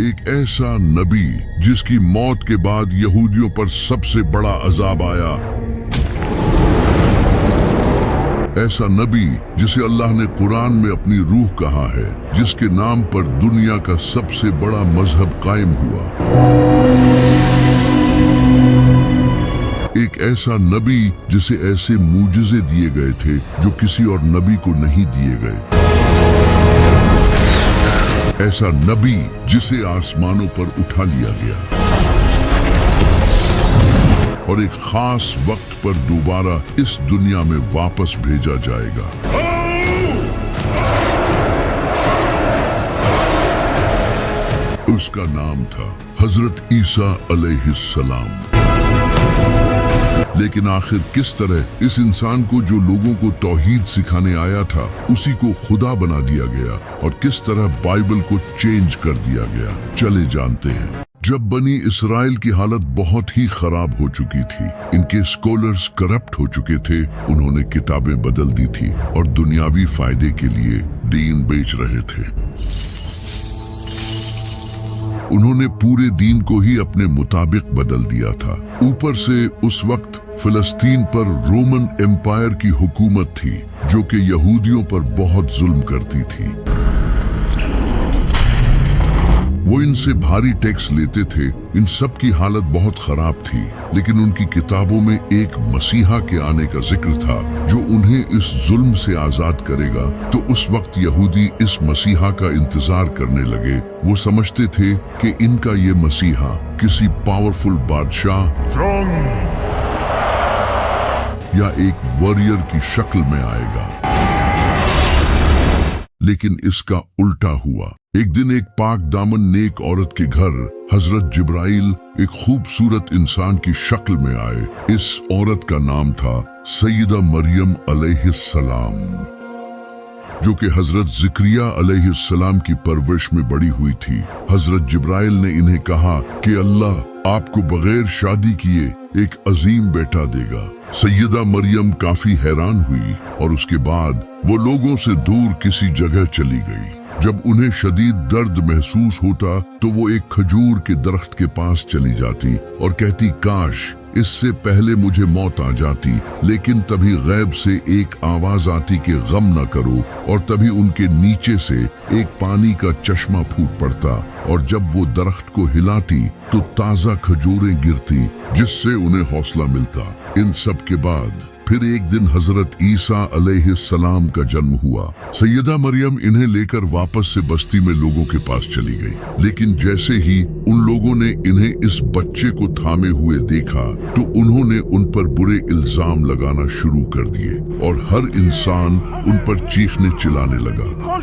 ایک ایسا نبی جس کی موت کے بعد یہودیوں پر سب سے بڑا عذاب آیا، ایسا نبی جسے اللہ نے قرآن میں اپنی روح کہا ہے، جس کے نام پر دنیا کا سب سے بڑا مذہب قائم ہوا، ایک ایسا نبی جسے ایسے معجزے دیے گئے تھے جو کسی اور نبی کو نہیں دیے گئے، ایسا نبی جسے آسمانوں پر اٹھا لیا گیا اور ایک خاص وقت پر دوبارہ اس دنیا میں واپس بھیجا جائے گا۔ اس کا نام تھا حضرت عیسیٰ علیہ السلام۔ لیکن آخر کس طرح اس انسان کو جو لوگوں کو توحید سکھانے آیا تھا اسی کو خدا بنا دیا گیا، اور کس طرح بائبل کو چینج کر دیا گیا، چلے جانتے ہیں۔ جب بنی اسرائیل کی حالت بہت ہی خراب ہو چکی تھی، ان کے اسکالرز کرپٹ ہو چکے تھے، انہوں نے کتابیں بدل دی تھی اور دنیاوی فائدے کے لیے دین بیچ رہے تھے۔ انہوں نے پورے دین کو ہی اپنے مطابق بدل دیا تھا۔ اوپر سے اس وقت فلسطین پر رومن امپائر کی حکومت تھی جو کہ یہودیوں پر بہت ظلم کرتی تھی۔ وہ ان سے بھاری ٹیکس لیتے تھے، ان سب کی حالت بہت خراب تھی، لیکن ان کی کتابوں میں ایک مسیحا کے آنے کا ذکر تھا جو انہیں اس ظلم سے آزاد کرے گا۔ تو اس وقت یہودی اس مسیحا کا انتظار کرنے لگے۔ وہ سمجھتے تھے کہ ان کا یہ مسیحا کسی پاورفل بادشاہ یا ایک واریر کی شکل میں آئے گا، لیکن اس کا الٹا ہوا۔ ایک دن ایک پاک دامن نیک عورت کے گھر حضرت جبرائیل ایک خوبصورت انسان کی شکل میں آئے۔ اس عورت کا نام تھا سیدہ مریم علیہ السلام، جو کہ حضرت زکریا علیہ السلام کی پرورش میں بڑی ہوئی تھی۔ حضرت جبرائیل نے انہیں کہا کہ اللہ آپ کو بغیر شادی کیے ایک عظیم بیٹا دے گا۔ سیدہ مریم کافی حیران ہوئی اور اس کے بعد وہ لوگوں سے دور کسی جگہ چلی گئی۔ جب انہیں شدید درد محسوس ہوتا تو وہ ایک کھجور کے درخت کے پاس چلی جاتی اور کہتی کاش اس سے پہلے مجھے موت آ جاتی، لیکن تبھی غیب سے ایک آواز آتی کہ غم نہ کرو، اور تبھی ان کے نیچے سے ایک پانی کا چشمہ پھوٹ پڑتا، اور جب وہ درخت کو ہلاتی تو تازہ کھجوریں گرتی جس سے انہیں حوصلہ ملتا۔ ان سب کے بعد پھر ایک دن حضرت عیسیٰ علیہ السلام کا جنم ہوا۔ سیدہ مریم انہیں لے کر واپس سے بستی میں لوگوں کے پاس چلی گئی، لیکن جیسے ہی ان لوگوں نے انہیں اس بچے کو تھامے ہوئے دیکھا تو انہوں نے ان پر برے الزام لگانا شروع کر دیے، اور ہر انسان ان پر چیخنے چلانے لگا۔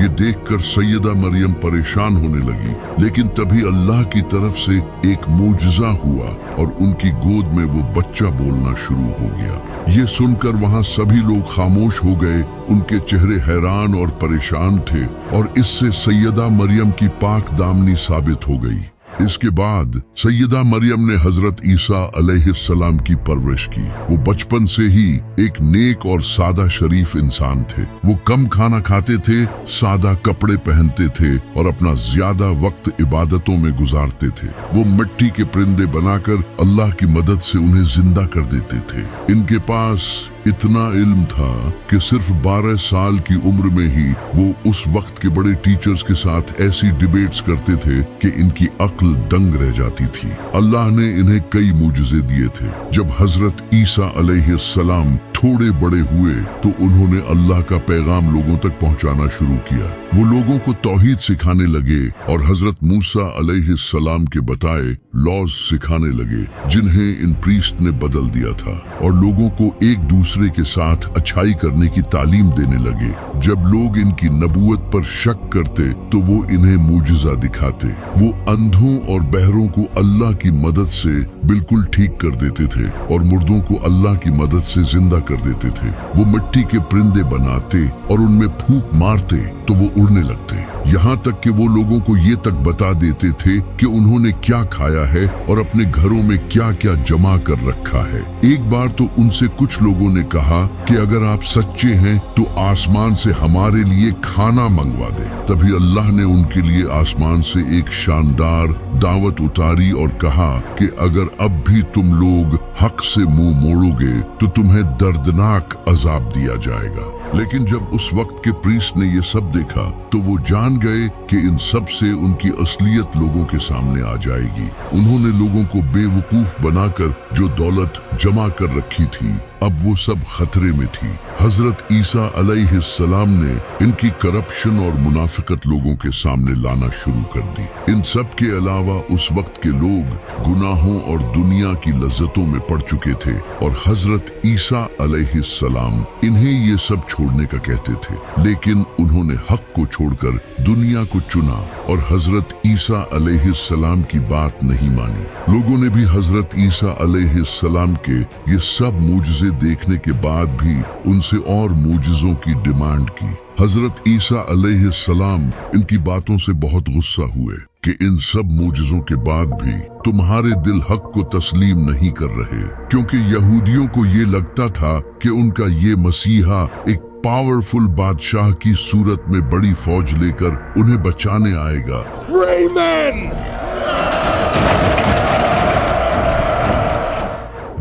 یہ دیکھ کر سیدہ مریم پریشان ہونے لگی، لیکن تبھی اللہ کی طرف سے ایک معجزہ ہوا اور ان کی گود میں وہ بچہ بولنا شروع ہو گیا۔ یہ سن کر وہاں سبھی لوگ خاموش ہو گئے، ان کے چہرے حیران اور پریشان تھے، اور اس سے سیدہ مریم کی پاک دامنی ثابت ہو گئی۔ اس کے بعد سیدہ مریم نے حضرت عیسیٰ علیہ السلام کی پرورش کی۔ وہ بچپن سے ہی ایک نیک اور سادہ شریف انسان تھے۔ وہ کم کھانا کھاتے تھے، سادہ کپڑے پہنتے تھے اور اپنا زیادہ وقت عبادتوں میں گزارتے تھے۔ وہ مٹی کے پرندے بنا کر اللہ کی مدد سے انہیں زندہ کر دیتے تھے۔ ان کے پاس اتنا علم تھا کہ صرف 12 سال کی عمر میں ہی وہ اس وقت کے بڑے ٹیچرز کے ساتھ ایسی ڈیبیٹس کرتے تھے کہ ان کی عقل دنگ رہ جاتی تھی۔ اللہ نے انہیں کئی معجزے دیے تھے۔ جب حضرت عیسیٰ علیہ السلام تھوڑے بڑے ہوئے تو انہوں نے اللہ کا پیغام لوگوں تک پہنچانا شروع کیا۔ وہ لوگوں کو توحید سکھانے لگے اور حضرت موسیٰ علیہ السلام کے بتائے لاز سکھانے لگے جنہیں ان پریسٹ نے بدل دیا تھا، اور لوگوں کو ایک دوسرے کے ساتھ اچھائی کرنے کی تعلیم دینے لگے۔ جب لوگ ان کی نبوت پر شک کرتے تو وہ انہیں معجزہ دکھاتے۔ وہ اندھوں اور بہروں کو اللہ کی مدد سے بالکل ٹھیک کر دیتے تھے اور مردوں کو اللہ کی مدد سے زندہ کر دیتے تھے۔ وہ مٹی کے پرندے بناتے اور ان میں پھونک مارتے تو وہ اڑنے لگتے۔ यहाँ तक कि वो लोगों को ये तक बता देते थे कि उन्होंने क्या खाया है और अपने घरों में क्या क्या जमा कर रखा है। एक बार तो उनसे कुछ लोगों ने कहा कि अगर आप सच्चे हैं तो आसमान से हमारे लिए खाना मंगवा दे। तभी अल्लाह ने उनके लिए आसमान से एक शानदार दावत उतारी और कहा कि अगर अब भी तुम लोग हक से मुंह मोड़ोगे तो तुम्हें दर्दनाक अजाब दिया जाएगा। लेकिन जब उस वक्त के प्रीस्ट ने ये सब देखा तो वो जान गए कि इन सब से उनकी असलियत लोगों के सामने आ जाएगी। उन्होंने लोगों को बेवकूफ बनाकर जो दौलत जमा कर रखी थी अब वो सब खतरे में थी। हजरत ईसा अलैहिस्सलाम ने इनकी करप्शन और मुनाफिकत लोगों के सामने लाना शुरू कर दी। इन सब के अलावा उस वक्त के लोग गुनाहों और दुनिया की लज्जतों में पड़ चुके थे और हजरत ईसा अलैहिस्सलाम इन्हें ये सब छोड़ने का कहते थे, लेकिन उन्होंने हक को छोड़कर दुनिया को चुना और हजरत ईसा अलैहिस्सलाम की बात नहीं मानी। लोगों ने भी हजरत ईसा अलैहिस्सलाम के ये सब मूजिज़े देखने के बाद भी उनसे और मूजिज़ों की डिमांड की। हजरत ईसा अलैहिस्सलाम इनकी बातों से बहुत गुस्सा हुए कि इन सब मूजिज़ों के बाद भी तुम्हारे दिल हक को तस्लीम नहीं कर रहे, क्योंकि यहूदियों को ये लगता था कि उनका ये मसीहा एक पावरफुल बादशाह की सूरत में बड़ी फौज लेकर उन्हें बचाने आएगा।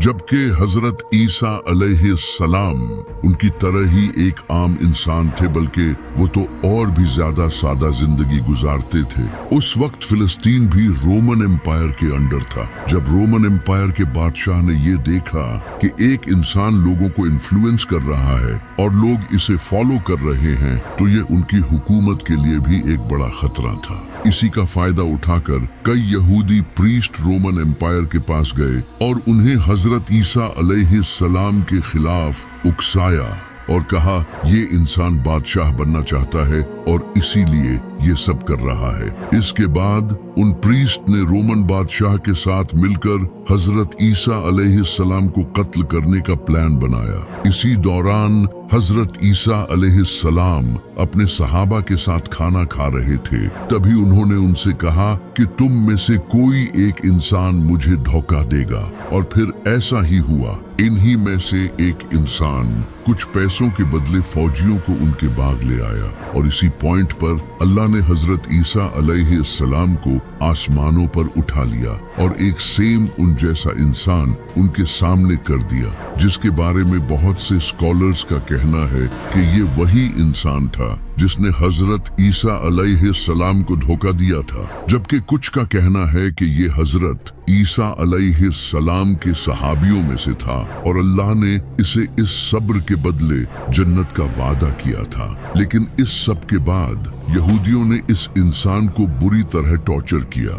जबकि हजरत ईसा अलैहिस्सलाम उनकी तरह ही एक आम इंसान थे, बल्कि वो तो और भी ज्यादा सादा जिंदगी गुजारते थे। उस वक्त फिलिस्तीन भी रोमन एम्पायर के अंडर था। जब रोमन एम्पायर के बादशाह ने ये देखा कि एक इंसान लोगों को इन्फ्लुएंस कर रहा है और लोग इसे फॉलो कर रहे हैं, तो ये उनकी हुकूमत के लिए भी एक बड़ा खतरा था। इसी का फायदा उठाकर कई यहूदी प्रीस्ट रोमन एम्पायर के पास गए और उन्हें हजरत ईसा अलैहिस्सलाम के खिलाफ उकसाया और कहा ये इंसान बादशाह बनना चाहता है और इसीलिए ये सब कर रहा है। इसके बाद उन प्रीस्ट ने रोमन बादशाह के साथ मिलकर हजरत ईसा अलैहिस्सलाम को कत्ल करने का प्लान बनाया। इसी दौरान हजरत ईसा अलैहिस्सलाम अपने सहाबा के साथ खाना खा रहे थे। तभी उन्होंने उनसे कहा कि तुम में से कोई एक इंसान मुझे धोखा देगा, और फिर ऐसा ही हुआ। इन्हीं में से एक इंसान कुछ पैसों के बदले फौजियों को उनके बाग ले आया और इसी पॉइंट पर अल्लाह ने हजरत ईसा अलैहिस्सलाम को आसमानों पर उठा लिया और एक सेम उन जैसा इंसान उनके सामने कर दिया, जिसके बारे में बहुत से स्कॉलर्स का कहना है कि ये वही इंसान था जिसने हजरत ईसा अलैहिस्सलाम को धोखा दिया था। जबकि कुछ का कहना है कि ये हजरत ईसा अलैहिस्सलाम के सहाबियों में से था और अल्लाह ने इसे इस सब्र के बदले जन्नत का वादा किया था। लेकिन इस सब के बाद यहूदियों ने इस इंसान को बुरी तरह टॉर्चर किया।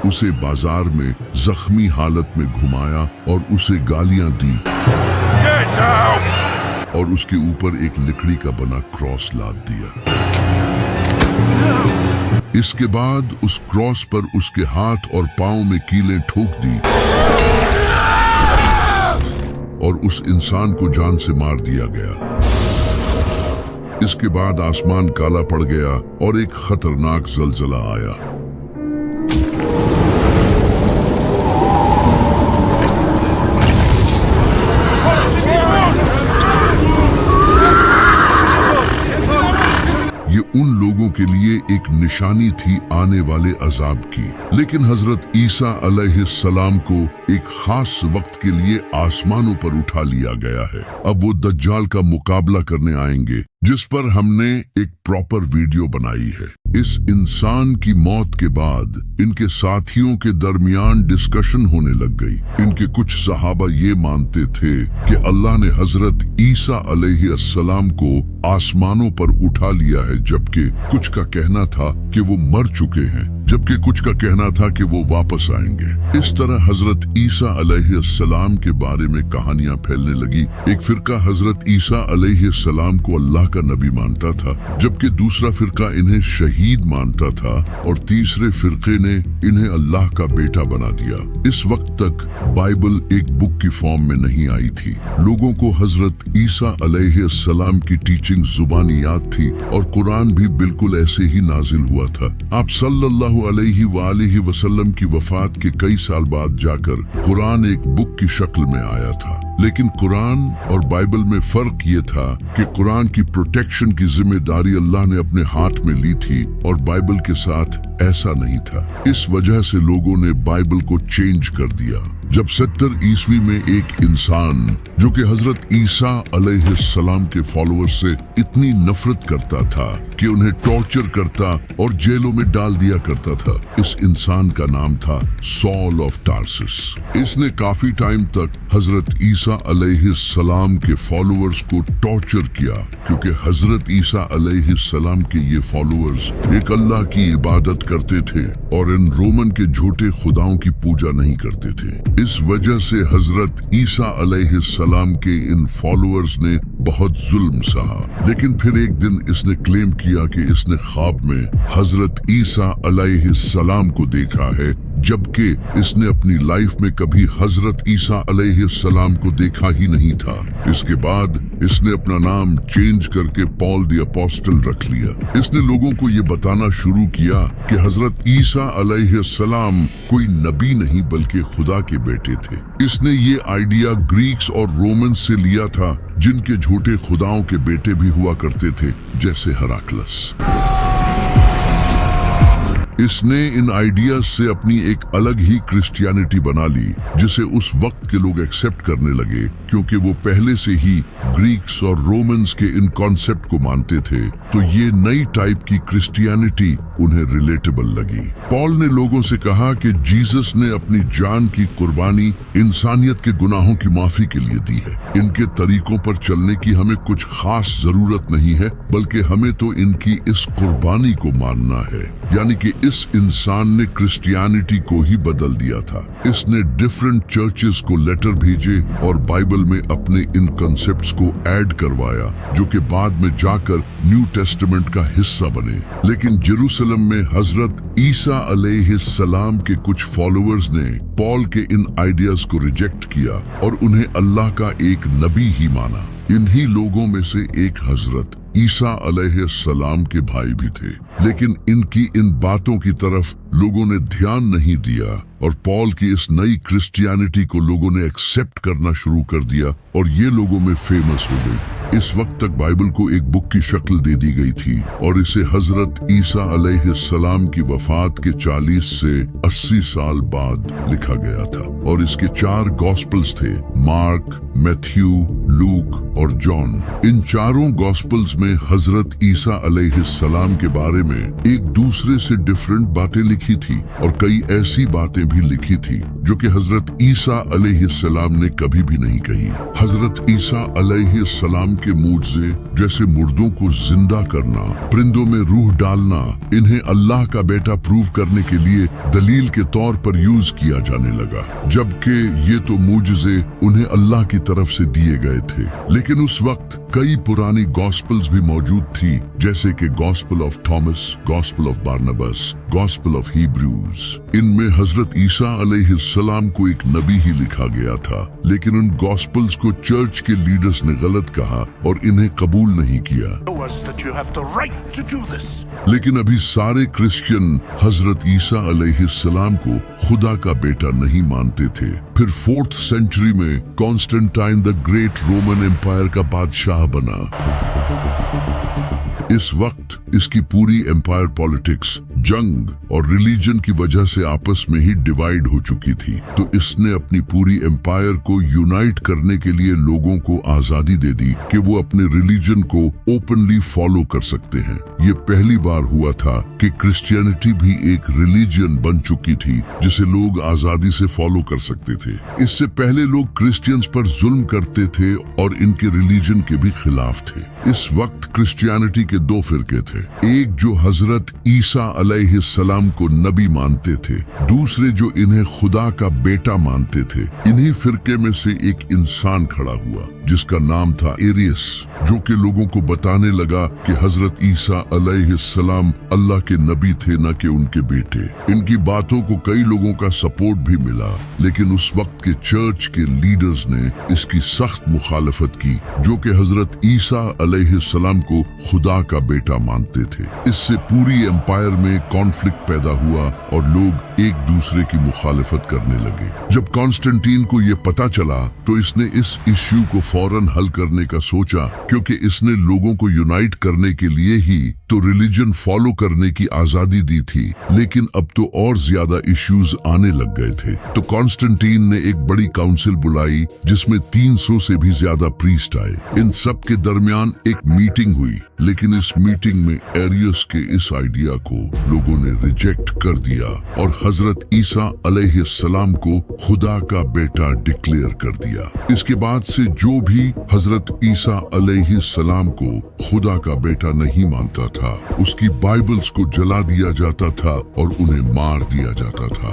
उसे बाजार में जख्मी हालत में घुमाया और उसे गालियां दी और उसके ऊपर एक लकड़ी का बना क्रॉस लाद दिया। इसके बाद उस क्रॉस पर उसके हाथ और पांव में कीलें ठोक दी और उस इंसान को जान से मार दिया गया। इसके बाद आसमान काला पड़ गया और एक खतरनाक ज़लज़ला आया। ये उन लोगों के लिए एक निशानी थी आने वाले अजाब की। लेकिन हजरत ईसा अलैहिस्सलाम को एक खास वक्त के लिए आसमानों पर उठा लिया गया है। अब वो दज्जाल का मुकाबला करने आएंगे, जिस पर हमने एक प्रॉपर वीडियो बनाई है। इस इंसान की मौत के बाद इनके साथियों के दरमियान डिस्कशन होने लग गई। इनके कुछ सहाबा ये मानते थे कि अल्लाह ने हजरत ईसा अलैहिस्सलाम को आसमानों पर उठा लिया है, जबकि कुछ का कहना था कि वो मर चुके हैं। जबकि कुछ का कहना था कि वो वापस आएंगे। इस तरह हजरत ईसा अलैहिस्सलाम के बारे में कहानियां फैलने लगी। एक फिरका हजरत ईसा अलैहिस्सलाम को अल्लाह का नबी मानता था, जबकि दूसरा फिरका इन्हें शहीद मानता था और तीसरे फिरके ने इन्हें अल्लाह का बेटा बना दिया। इस वक्त तक बाइबल एक बुक की फॉर्म में नहीं आई थी। लोगों को हजरत ईसा अलैहिस्सलाम की टीचिंग जुबानी याद थी और कुरान भी बिल्कुल ऐसे ही नाजिल हुआ था। आप सल्लल्लाहु अलैहि वसल्लम की वफात के कई साल बाद जाकर कुरान एक बुक की शक्ल में आया था। लेकिन कुरान और बाइबल में फर्क ये था कि कुरान की प्रोटेक्शन की जिम्मेदारी अल्लाह ने अपने हाथ में ली थी और बाइबल के साथ ऐसा नहीं था। इस वजह से लोगों ने बाइबल को चेंज कर दिया। जब 70 ईस्वी में एक इंसान जो कि हजरत ईसा अलैहिस्सलाम के फॉलोअर्स से इतनी नफरत करता था कि उन्हें टॉर्चर करता और जेलों में डाल दिया करता था, इस इंसान का नाम था सॉल ऑफ टार्सिस। इसने काफी टाइम तक हजरत ईसा अलैहिस्सलाम के फॉलोअर्स को टॉर्चर किया, क्योंकि हजरत ईसा अलैहिस्सलाम के ये फॉलोअर्स एक अल्लाह की इबादत करते थे और इन रोमन के झूठे खुदाओं की पूजा नहीं करते थे। इस वजह से हजरत ईसा अलैहिस्सलाम के इन फॉलोअर्स ने बहुत जुल्म सहा। लेकिन फिर एक दिन इसने क्लेम किया कि इसने ख्वाब में हजरत ईसा अलैहिस्सलाम को देखा है, जबकि इसने अपनी लाइफ में कभी हजरत ईसा अलैहिस्सलाम को देखा ही नहीं था। इसके बाद इसने अपना नाम चेंज करके पॉल द अपोस्टल रख लिया। इसने लोगों को ये बताना शुरू किया कि हजरत ईसा अलैहिस्सलाम कोई नबी नहीं बल्कि खुदा के बेटे थे। इसने ये आइडिया ग्रीक्स और रोमन्स से लिया था, जिनके झूठे खुदाओं के बेटे भी हुआ करते थे, जैसे हेराक्लस। इसने इन आइडियाज से अपनी एक अलग ही क्रिश्चियनिटी बना ली, जिसे उस वक्त के लोग एक्सेप्ट करने लगे, क्योंकि वो पहले से ही ग्रीक्स और रोमन्स के इन कॉन्सेप्ट को मानते थे। तो ये नई टाइप की क्रिश्चियनिटी उन्हें रिलेटेबल लगी। पॉल ने लोगों से कहा कि जीसस ने अपनी जान की कुर्बानी इंसानियत के गुनाहों की माफी के लिए दी है। इनके तरीकों पर चलने की हमें कुछ खास जरूरत नहीं है, बल्कि हमें तो इनकी इस कुर्बानी को मानना है। यानी कि इस इंसान ने क्रिश्चियनिटी को ही बदल दिया था। इसने डिफरेंट चर्चेस को लेटर भेजे और बाइबल में अपने इन कॉन्सेप्ट्स को ऐड करवाया, जो कि बाद में जाकर न्यू टेस्टामेंट का हिस्सा बने। लेकिन जेरूसलम में हजरत ईसा अलैहिस्सलाम के कुछ फॉलोअर्स ने पॉल के इन आइडियाज को रिजेक्ट किया और उन्हें अल्लाह का एक नबी ही माना। इन्हीं लोगों में से एक हजरत ईसा अलैहिस्सलाम के भाई भी थे, लेकिन इनकी इन बातों की तरफ लोगों ने ध्यान नहीं दिया और पॉल की इस नई क्रिश्चियनिटी को लोगों ने एक्सेप्ट करना शुरू कर दिया और ये लोगों में फेमस हो गई। इस वक्त तक बाइबल को एक बुक की शक्ल दे दी गई थी और इसे हजरत ईसा अलैहिस्सलाम की वफात के 40 से 80 साल बाद लिखा गया था और इसके 4 गॉस्पल्स थे, मार्क, मैथ्यू, लूक और जॉन। इन चारों गॉस्पल्स में हजरत ईसा अलैहिस्सलाम के बारे में एक दूसरे से डिफरेंट बातें लिखी थी और कई ऐसी बातें भी लिखी थी जो कि हजरत ईसा अलैहिस्सलाम ने कभी भी नहीं कही। हजरत ईसा अलैहिस्सलाम के मुझसे जैसे मुर्दों को जिंदा करना, परिंदों में रूह डालना, इन्हें अल्लाह का बेटा प्रूव करने के लिए दलील के तौर पर यूज किया जाने लगा, जबकि ये तो मुझसे उन्हें अल्लाह की तरफ से दिए गए थे। लेकिन उस वक्त कई पुरानी गॉस्पल्स भी मौजूद थी, जैसे कि gospel of Thomas, gospel of Barnabas, gospel of Hebrews. इनमें हजरत ईसा अलैहिस्सलाम को एक नबी ही लिखा गया था, लेकिन उन गॉस्पल्स को चर्च के लीडर्स ने गलत कहा और इन्हें कबूल नहीं किया। लेकिन अभी सारे क्रिश्चियन हजरत ईसा अलैहिस्सलाम को खुदा का बेटा नहीं मानते थे। फिर 4th सेंचुरी में Constantine the great Roman empire का बादशाह बना। इस वक्त इसकी पूरी एम्पायर पॉलिटिक्स, जंग और रिलीजन की वजह से आपस में ही डिवाइड हो चुकी थी। तो इसने अपनी पूरी एम्पायर को यूनाइट करने के लिए लोगों को आजादी दे दी कि वो अपने रिलीजन को ओपनली फॉलो कर सकते हैं। ये पहली बार हुआ था कि क्रिश्चियनिटी भी एक रिलीजन बन चुकी थी जिसे लोग आजादी से फॉलो कर सकते थे। इससे पहले लोग क्रिश्चियंस पर जुल्म करते थे और इनके रिलीजन के भी खिलाफ थे। इस वक्त क्रिश्चियनिटी के 2 फिरके थे, एक जो हजरत ईसा अलैहिस्सलाम को नबी मानते थे, दूसरे जो इन्हें खुदा का बेटा मानते थे। इन्हीं फिरके में से एक इंसान खड़ा हुआ जिसका नाम था एरियस, जो कि लोगों को बताने लगा कि हजरत ईसा अलैहिस्सलाम अल्लाह के नबी थे, न कि उनके बेटे। इनकी बातों को कई लोगों का सपोर्ट भी मिला, लेकिन उस वक्त के चर्च के लीडर्स ने इसकी सख्त मुखालफत की, जो कि हजरत ईसा अलैहिस्सलाम को खुदा का बेटा मानते थे। इससे पूरी एम्पायर में कॉन्फ्लिक्ट पैदा हुआ और लोग एक दूसरे की मुखालफत करने लगे। जब कॉन्स्टेंटीन को ये पता चला तो इसने इस इश्यू को फौरन हल करने का सोचा, क्योंकि इसने लोगों को यूनाइट करने के लिए ही तो रिलीजन फॉलो करने की आजादी दी थी, लेकिन अब तो और ज्यादा इश्यूज आने लग गए थे। तो कॉन्स्टेंटीन ने एक बड़ी काउंसिल बुलाई जिसमें 300 से भी ज्यादा प्रीस्ट आए। इन सब के दरमियान एक मीटिंग हुई, लेकिन इस मीटिंग में एरियस के इस आइडिया को लोगों ने रिजेक्ट कर दिया और हजरत ईसा अलैहिस्सलाम को खुदा का बेटा डिक्लेयर कर दिया। इसके बाद से जो भी हजरत ईसा अलैहिस्सलाम को खुदा का बेटा नहीं मानता था, उसकी बाइबल्स को जला दिया जाता था और उन्हें मार दिया जाता था।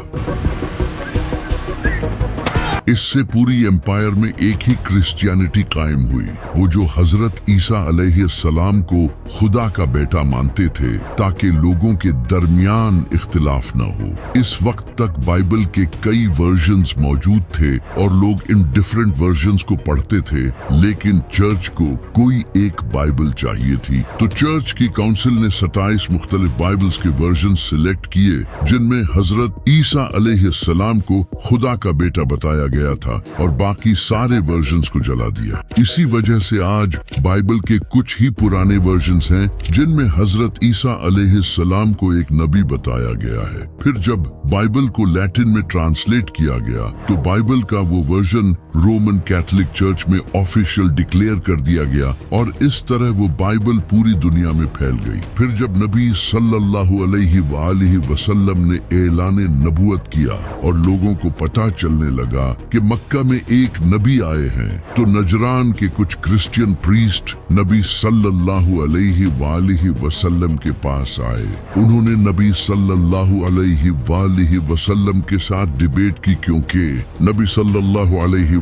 इससे पूरी एम्पायर में एक ही क्रिश्चियनिटी कायम हुई, वो जो हजरत ईसा अलैहिस्सलाम को खुदा का बेटा मानते थे, ताकि लोगों के दरमियान इख्तिलाफ न हो। इस वक्त तक बाइबल के कई वर्जन्स मौजूद थे और लोग इन डिफरेंट वर्जन्स को पढ़ते थे, लेकिन चर्च को कोई एक बाइबल चाहिए थी। तो चर्च की काउंसिल ने 27 मुख्तलिफ बाइबल्स के वर्जन सिलेक्ट किए, जिनमें हजरत ईसा अलैहिस्सलाम को खुदा का बेटा बताया गया था और बाकी सारे वर्जन्स को जला दिया। इसी वजह से आज बाइबल के कुछ ही पुराने वर्जन्स हैं जिनमें हजरत ईसा अलैहिस्सलाम को एक नबी बताया गया है। फिर जब बाइबल को लैटिन में ट्रांसलेट किया गया तो बाइबल का वो वर्जन रोमन कैथोलिक चर्च में ऑफिशियल डिक्लेयर कर दिया गया और इस तरह वो बाइबल पूरी दुनिया में फैल गई। फिर जब नबी सल्लल्लाहु अलैहि वसल्लम ने ऐलान नबूवत किया और लोगों को पता चलने लगा कि मक्का में एक नबी आए हैं, तो नजरान के कुछ क्रिश्चियन प्रीस्ट नबी सल्लल्लाहु अलैहि वसल्लम के पास आए। उन्होंने नबी सल्लल्लाहु अलैहि वसल्लम के साथ डिबेट की, क्योंकि नबी सल्लल्लाहु अलैहि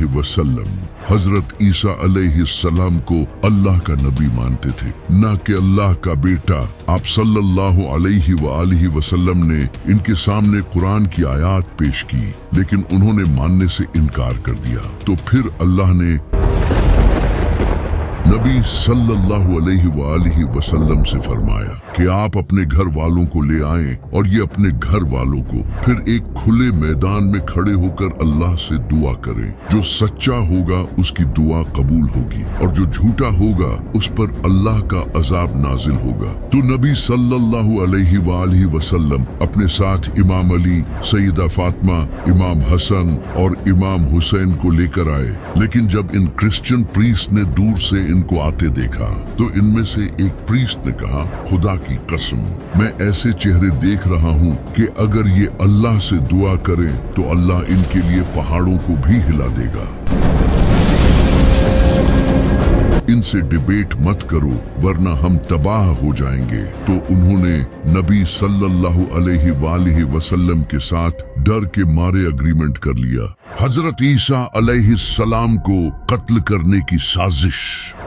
वसल्लम हजरत ईसा अलैहिस्सलाम को अल्लाह का नबी मानते थे, न कि अल्लाह का बेटा। आप सल्लल्लाहु अलैहि वसल्लम ने इनके सामने कुरान की आयत पेश की, लेकिन उन्होंने मानने से इनकार कर दिया। तो फिर अल्लाह ने नबी सल्लल्लाहु अलैहि वसल्लम से फरमाया कि आप अपने घर वालों को ले आएं और ये अपने घर वालों को फिर एक खुले मैदान में खड़े होकर अल्लाह से दुआ करें। जो सच्चा होगा उसकी दुआ कबूल होगी और जो झूठा होगा उस पर अल्लाह का अजाब नाजिल होगा। तो नबी सल्लल्लाहु अलैहि वसल्लम अपने साथ इमाम अली, सैयदा फातिमा, इमाम हसन और इमाम हुसैन को लेकर आए, लेकिन जब इन क्रिश्चियन प्रीस्ट ने दूर से इनको आते देखा तो इनमें से एक प्रीस्ट ने कहा, खुदा की कसम, मैं ऐसे चेहरे देख रहा हूँ कि अगर ये अल्लाह से दुआ करें तो अल्लाह इनके लिए पहाड़ों को भी हिला देगा। इनसे डिबेट मत करो वरना हम तबाह हो जाएंगे। तो उन्होंने नबी सल्लल्लाहु अलैहि वसल्लम के साथ डर के मारे अग्रीमेंट कर लिया। हजरत ईसा अलैहिस्सलाम को कत्ल करने की साजिश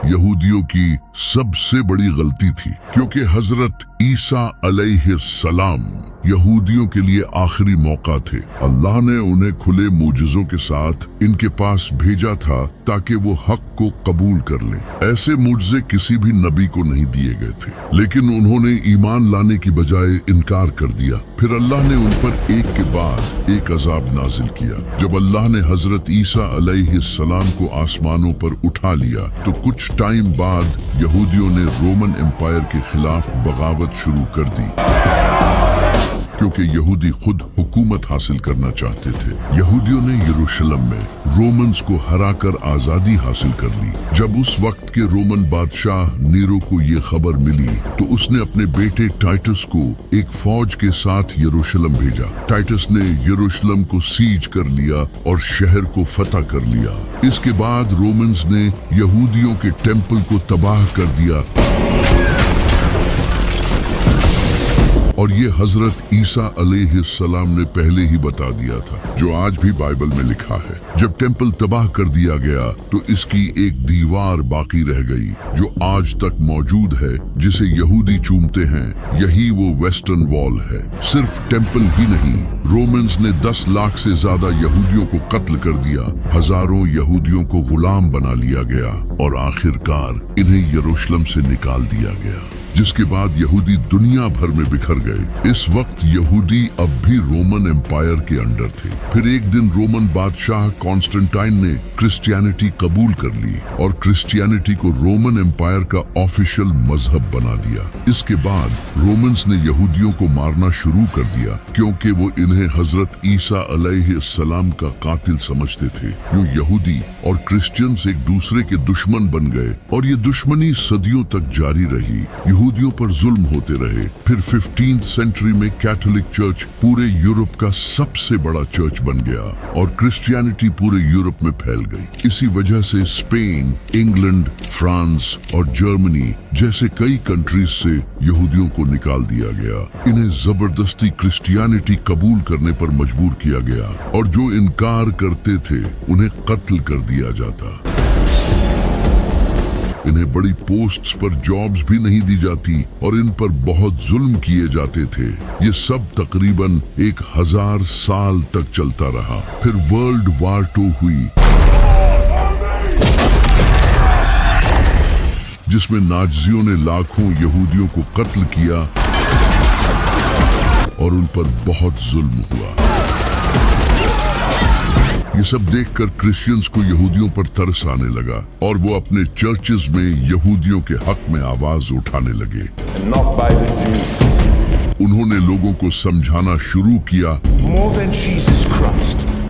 यहूदियों की सबसे बड़ी गलती थी, क्योंकि हजरत ईसा अलैहिस्सलाम यहूदियों के लिए आखिरी मौका थे। अल्लाह ने उन्हें खुले मुजज़ों के साथ इनके पास भेजा था ताकि वो हक को कबूल कर लें। ऐसे मुजज़े किसी भी नबी को नहीं दिए गए थे, लेकिन उन्होंने ईमान लाने की बजाय इनकार कर दिया। फिर अल्लाह ने उन पर एक के बाद एक अजाब नाजिल किया। जब अल्लाह ने हजरत ईसा अलैहिस्सलाम को आसमानों पर उठा लिया तो कुछ टाइम बाद यहूदियों ने रोमन एम्पायर के खिलाफ बगावत शुरू कर दी, क्योंकि यहूदी खुद हुकूमत हासिल करना चाहते थे। यहूदियों ने यरूशलेम में रोमन्स को हराकर आजादी हासिल कर ली। जब उस वक्त के रोमन बादशाह नीरो को ये खबर मिली तो उसने अपने बेटे टाइटस को एक फौज के साथ यरूशलेम भेजा। टाइटस ने यरूशलेम को सीज कर लिया और शहर को फतह कर लिया। इसके बाद रोमन्स ने यहूदियों के टेम्पल को तबाह कर दिया और ये हजरत ईसा अलैहिस्सलाम ने पहले ही बता दिया था, जो आज भी बाइबल में लिखा है। जब टेम्पल तबाह कर दिया गया तो इसकी एक दीवार बाकी रह गई जो आज तक मौजूद है, जिसे यहूदी चूमते हैं। यही वो वेस्टर्न वॉल है। सिर्फ टेम्पल ही नहीं, रोमन्स ने 10 लाख से ज्यादा यहूदियों को कत्ल कर दिया, हजारों यहूदियों को गुलाम बना लिया गया और आखिरकार इन्हें यरूशलेम से निकाल दिया गया, जिसके बाद यहूदी दुनिया भर में बिखर गए। इस वक्त यहूदी अब भी रोमन एम्पायर के अंडर थे। फिर एक दिन रोमन बादशाह कॉन्स्टेंटाइन ने क्रिश्चियनिटी कबूल कर ली और क्रिश्चियनिटी को रोमन एम्पायर का ऑफिशियल मजहब बना दिया। इसके बाद रोमन्स ने यहूदियों को मारना शुरू कर दिया, क्योंकि वो इन्हें हजरत ईसा अलैहिस्सलाम का कातिल समझते थे। यूं यहूदी और क्रिश्चियंस एक दूसरे के दुश्मन बन गए और ये दुश्मनी सदियों तक जारी रही। यहूदियों पर जुल्म होते रहे। फिर 15th सेंचुरी में कैथोलिक चर्च पूरे यूरोप का सबसे बड़ा चर्च बन गया और क्रिश्चियनिटी पूरे यूरोप में फैल गई। इसी वजह से स्पेन, इंग्लैंड, फ्रांस और जर्मनी जैसे कई कंट्रीज से यहूदियों को निकाल दिया गया। इन्हें जबरदस्ती क्रिश्चियनिटी कबूल करने पर मजबूर किया गया और जो इनकार करते थे उन्हें कत्ल कर दिया जाता। इन्हें बड़ी पोस्ट्स पर जॉब्स भी नहीं दी जाती और इन पर बहुत जुल्म किए जाते थे। ये सब तकरीबन 1000 साल तक चलता रहा। फिर वर्ल्ड वॉर 2 हुई, जिसमें नाज़ियों ने लाखों यहूदियों को कत्ल किया और उन पर बहुत जुल्म हुआ। ये सब देखकर क्रिश्चियंस को यहूदियों पर तरस आने लगा और वो अपने चर्चेस में यहूदियों के हक में आवाज उठाने लगे। उन्होंने लोगों को समझाना शुरू किया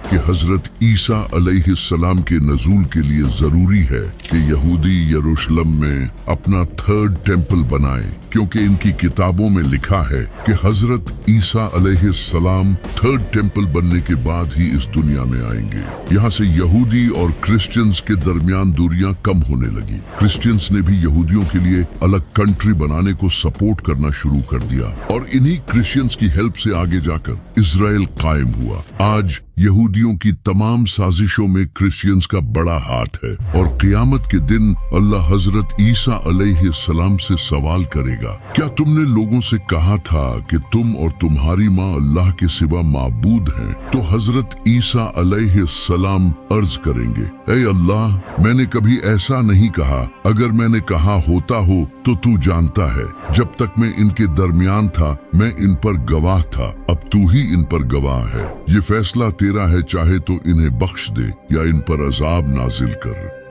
कि हजरत ईसा अलैहिस्सलाम के नज़ूल के लिए जरूरी है कि यहूदी यरूशलेम में अपना 3rd टेम्पल बनाएं, क्योंकि इनकी किताबों में लिखा है कि हजरत ईसा अलैहिस्सलाम 3rd टेम्पल बनने के बाद ही इस दुनिया में आएंगे। यहाँ से यहूदी और क्रिश्चियंस के दरमियान दूरियां कम होने लगी। क्रिश्चियंस ने भी यहूदियों के लिए अलग कंट्री बनाने को सपोर्ट करना शुरू कर दिया और इन्हीं क्रिश्चियंस की हेल्प से आगे जाकर इजराइल कायम हुआ। आज यहूदियों की तमाम साजिशों में क्रिश्चियंस का बड़ा हाथ है और क़यामत के दिन अल्लाह हजरत ईसा अलैहिस्सलाम से सवाल करेगा, क्या तुमने लोगों से कहा था कि तुम और तुम्हारी माँ अल्लाह के सिवा माबूद हैं? तो हजरत ईसा अलैहिस्सलाम अर्ज करेंगे, ऐ अल्लाह, मैंने कभी ऐसा नहीं कहा। अगर मैंने कहा होता हो तो तू जानता है। जब तक मैं इनके दरमियान था मैं इन पर गवाह था, अब तू ही इन पर गवाह है। ये फैसला तेरा है, चाहे तो इन्हें बख्श दे या इन पर अजाब नाजिल कर।